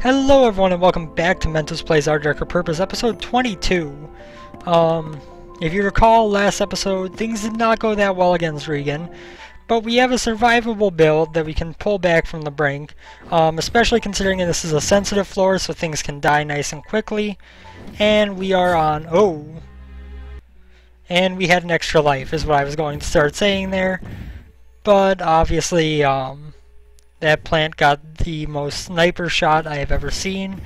Hello everyone and welcome back to Mentos Plays Our Darker Purpose, episode 22. If you recall, last episode, things did not go that well against Regan, but we have a survivable build that we can pull back from the brink, especially considering this is a sensitive floor, so things can die nice and quickly, and we are on, and we had an extra life, is what I was going to start saying there, but obviously, that plant got the most sniper shot I have ever seen,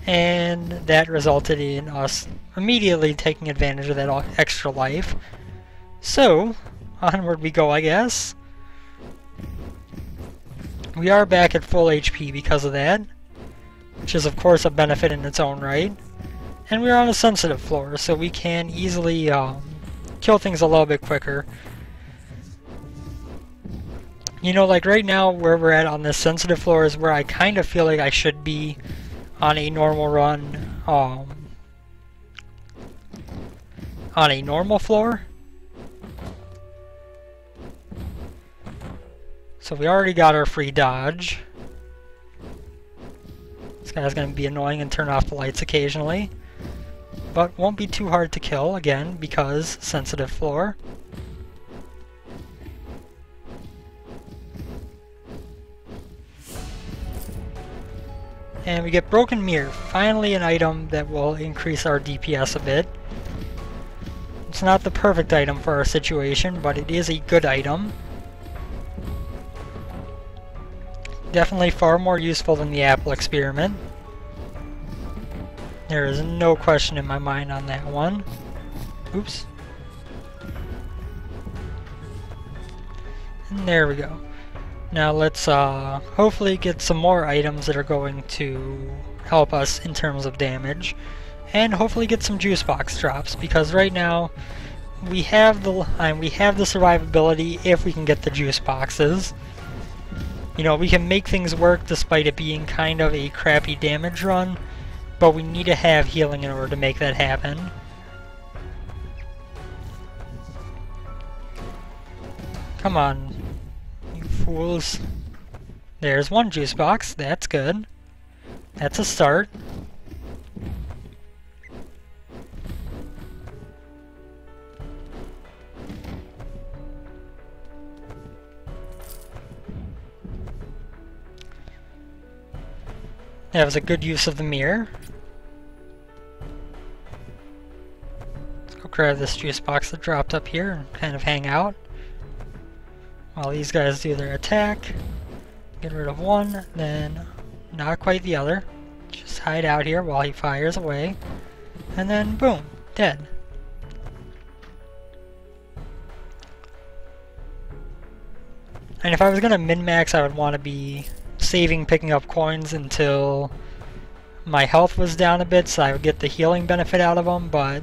and that resulted in us immediately taking advantage of that extra life. So, onward we go, I guess. We are back at full HP because of that, which is of course a benefit in its own right. And we're on a sensitive floor, so we can easily kill things a little bit quicker. You know, like right now, where we're at on this sensitive floor is where I kind of feel like I should be on a normal run, on a normal floor. So we already got our free dodge. This guy's going to be annoying and turn off the lights occasionally, but won't be too hard to kill, again, because sensitive floor. And we get Broken Mirror, finally an item that will increase our DPS a bit. It's not the perfect item for our situation, but it is a good item. Definitely far more useful than the Apple experiment. There is no question in my mind on that one. Oops. And there we go. Now let's hopefully get some more items that are going to help us in terms of damage, and hopefully get some juice box drops, because right now we have the survivability if we can get the juice boxes. You know, we can make things work despite it being kind of a crappy damage run, but we need to have healing in order to make that happen. Come on, fools. There's one juice box, that's good. That's a start. That was a good use of the mirror. Let's go grab this juice box that dropped up here and kind of hang out while these guys do their attack. Get rid of one, then not quite the other. Just hide out here while he fires away. And then boom, dead. And if I was gonna min-max, I would want to be saving picking up coins until my health was down a bit so I would get the healing benefit out of them, but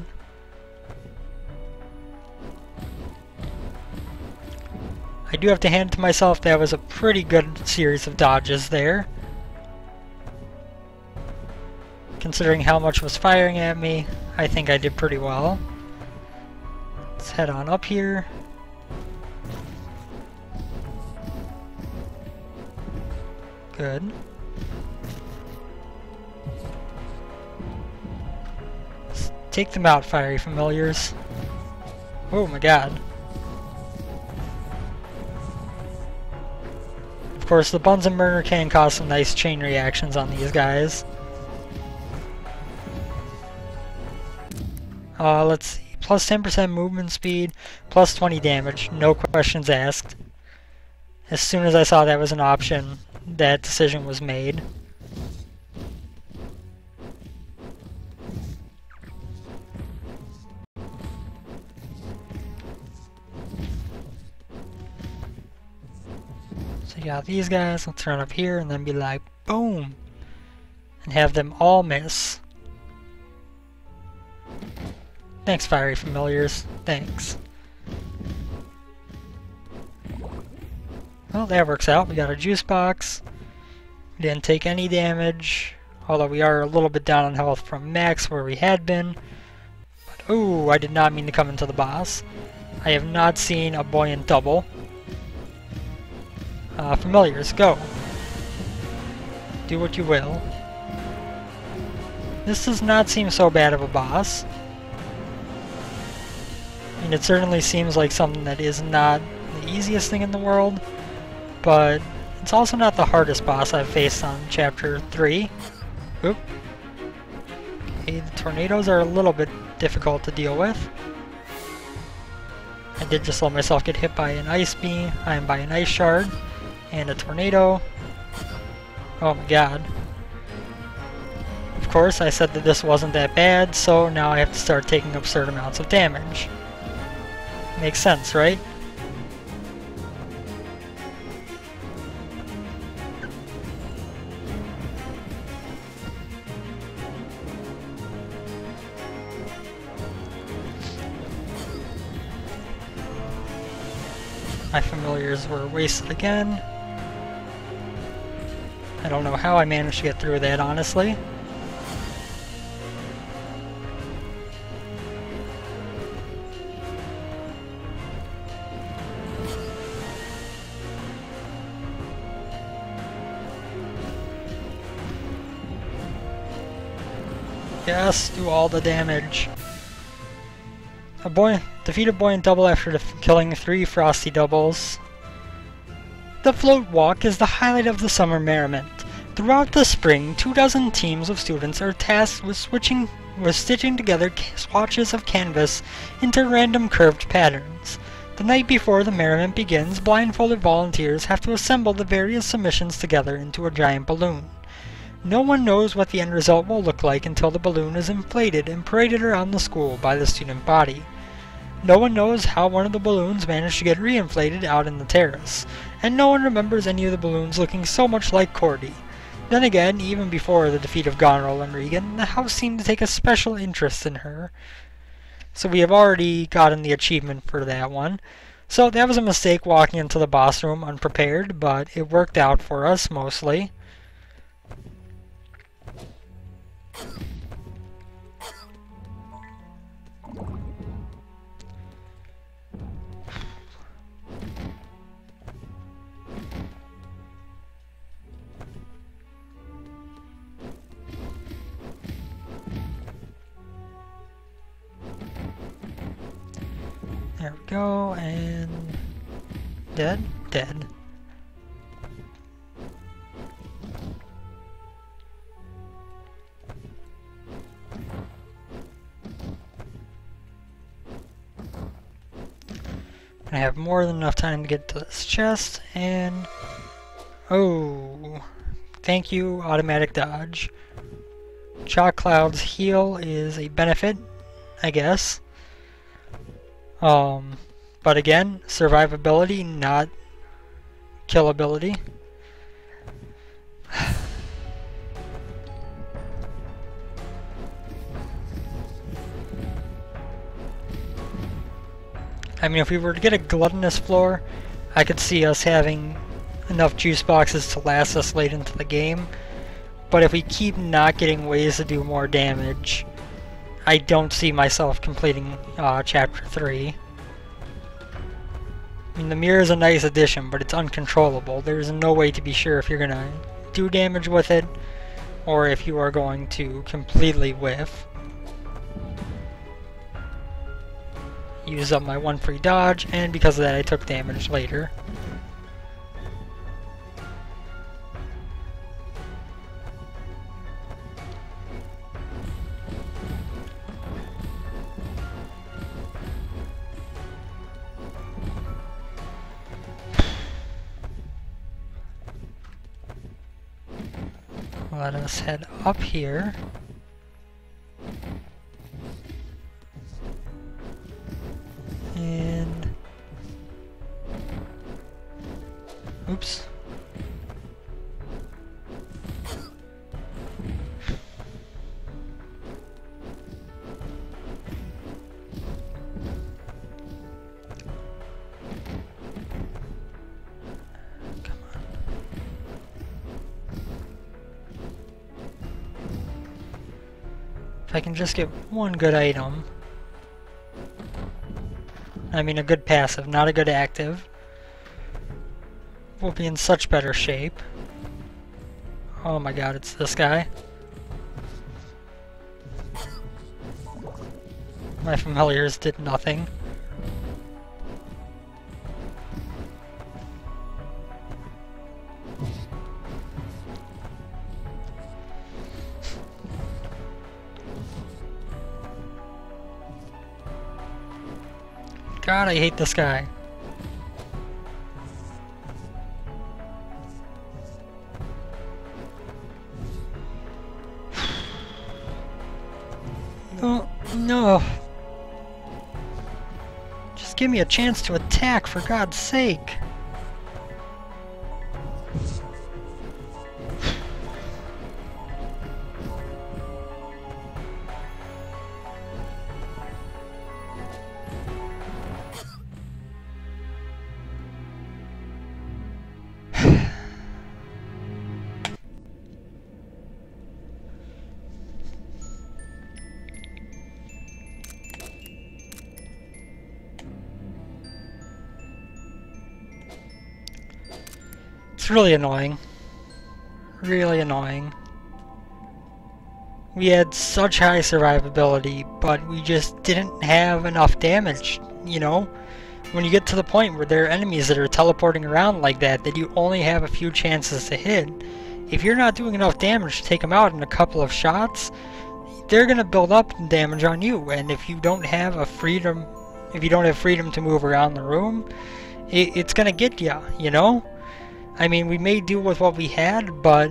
I do have to hand it to myself, that was a pretty good series of dodges there. Considering how much was firing at me, I think I did pretty well. Let's head on up here. Good. Let's take them out, fiery familiars. Oh my god. Of course, the Bunsen burner can cause some nice chain reactions on these guys. Let's see. Plus 10% movement speed, plus 20 damage. No questions asked. As soon as I saw that was an option, that decision was made. So you got these guys, let's run up here and then be like, boom! And have them all miss. Thanks, fiery familiars. Thanks. Well, that works out. We got a juice box. We didn't take any damage, although we are a little bit down on health from max where we had been. But, ooh, I did not mean to come into the boss. I have not seen a buoyant double. Familiars, go. Do what you will. This does not seem so bad of a boss. I mean, it certainly seems like something that is not the easiest thing in the world, but it's also not the hardest boss I've faced on Chapter 3. Oop. Okay, the tornadoes are a little bit difficult to deal with. I did just let myself get hit by an ice beam, by an ice shard, and a tornado. Oh my god. Of course, I said that this wasn't that bad, so now I have to start taking absurd amounts of damage. Makes sense, right? My familiars were wasted again. I don't know how I managed to get through that, honestly. Yes, do all the damage. Defeat a buoyant double after killing 3 frosty doubles. The float walk is the highlight of the summer merriment. Throughout the spring, 24 teams of students are tasked with stitching together swatches of canvas into random curved patterns. The night before the merriment begins, blindfolded volunteers have to assemble the various submissions together into a giant balloon. No one knows what the end result will look like until the balloon is inflated and paraded around the school by the student body. No one knows how one of the balloons managed to get reinflated out in the terrace, and no one remembers any of the balloons looking so much like Cordy. Then again, even before the defeat of Goneril and Regan, the house seemed to take a special interest in her. So we have already gotten the achievement for that one. So that was a mistake walking into the boss room unprepared, but it worked out for us mostly. There we go, and dead. I have more than enough time to get to this chest, and oh, thank you, automatic dodge. Chalk Cloud's heal is a benefit, I guess. But again, survivability, not killability. I mean, if we were to get a gluttonous floor, I could see us having enough juice boxes to last us late into the game. But if we keep not getting ways to do more damage, I don't see myself completing Chapter 3. I mean, the mirror is a nice addition, but it's uncontrollable. There's no way to be sure if you're going to do damage with it, or if you are going to completely whiff. Use up my 1 free dodge, and because of that I took damage later. Let us head up here. And oops. If I can just get one good item. I mean a good passive, not a good active. We'll be in such better shape. Oh my god, it's this guy. My familiars did nothing. God, I hate this guy. No, no. Just give me a chance to attack, for God's sake. It's really annoying. Really annoying. We had such high survivability, but we just didn't have enough damage, you know? When you get to the point where there are enemies that are teleporting around like that you only have a few chances to hit, if you're not doing enough damage to take them out in a couple of shots, they're gonna build up damage on you, and if you don't have freedom to move around the room, it's gonna get ya, you know? I mean, we may do with what we had, but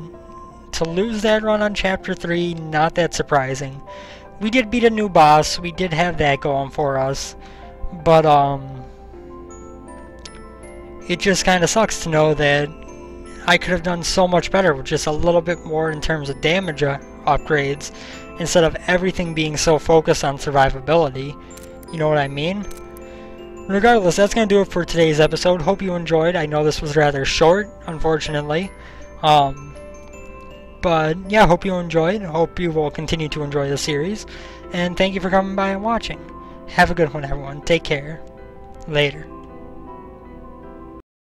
to lose that run on Chapter 3, not that surprising. We did beat a new boss, we did have that going for us, but it just kinda sucks to know that I could have done so much better with just a little bit more in terms of damage upgrades, instead of everything being so focused on survivability. You know what I mean? Regardless, that's going to do it for today's episode. Hope you enjoyed. I know this was rather short, unfortunately. But yeah, hope you enjoyed. Hope you will continue to enjoy the series. And thank you for coming by and watching. Have a good one, everyone. Take care. Later.